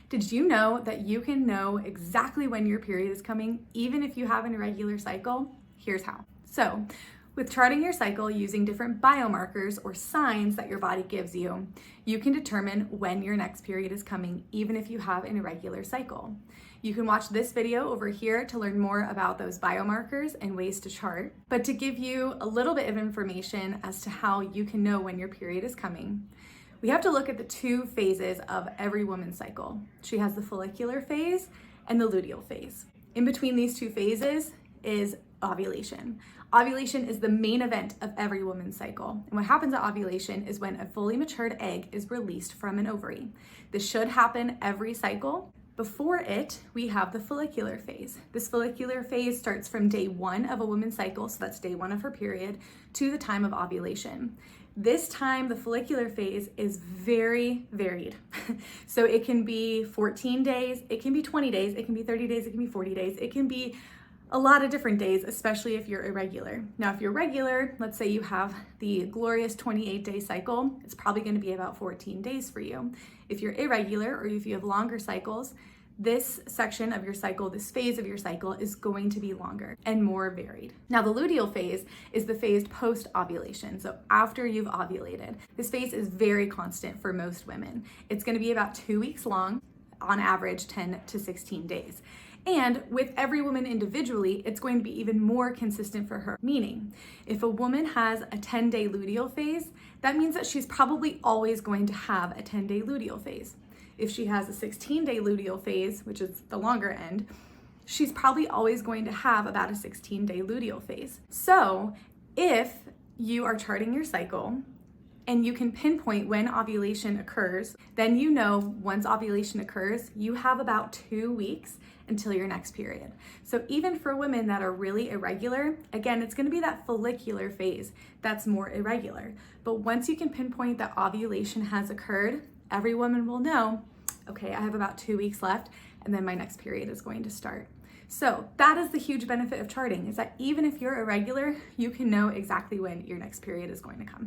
Did you know that you can know exactly when your period is coming, even if you have an irregular cycle? Here's how. So, with charting your cycle using different biomarkers or signs that your body gives you, you can determine when your next period is coming, even if you have an irregular cycle. You can watch this video over here to learn more about those biomarkers and ways to chart. But to give you a little bit of information as to how you can know when your period is coming, we have to look at the two phases of every woman's cycle. She has the follicular phase and the luteal phase. In between these two phases is ovulation. Ovulation is the main event of every woman's cycle. And what happens at ovulation is when a fully matured egg is released from an ovary. This should happen every cycle. Before it, we have the follicular phase. This follicular phase starts from day 1 of a woman's cycle, so that's day 1 of her period, to the time of ovulation. This time, the follicular phase is very varied. So it can be 14 days, it can be 20 days, it can be 30 days, it can be 40 days, it can be a lot of different days, especially if you're irregular. Now, if you're regular, let's say you have the glorious 28-day cycle, it's probably going to be about 14 days for you. If you're irregular or if you have longer cycles, this section of your cycle, this phase of your cycle is going to be longer and more varied. Now, the luteal phase is the phase post-ovulation, so after you've ovulated. This phase is very constant for most women. It's going to be about 2 weeks long, on average 10 to 16 days. And with every woman individually, it's going to be even more consistent for her. Meaning, if a woman has a 10-day luteal phase, that means that she's probably always going to have a 10-day luteal phase. If she has a 16-day luteal phase, which is the longer end, she's probably always going to have about a 16-day luteal phase. So if you are charting your cycle and you can pinpoint when ovulation occurs, then you know once ovulation occurs, you have about 2 weeks until your next period. So even for women that are really irregular, again, it's gonna be that follicular phase that's more irregular. But once you can pinpoint that ovulation has occurred, every woman will know, okay, I have about 2 weeks left and then my next period is going to start. So that is the huge benefit of charting, is that even if you're irregular, you can know exactly when your next period is going to come.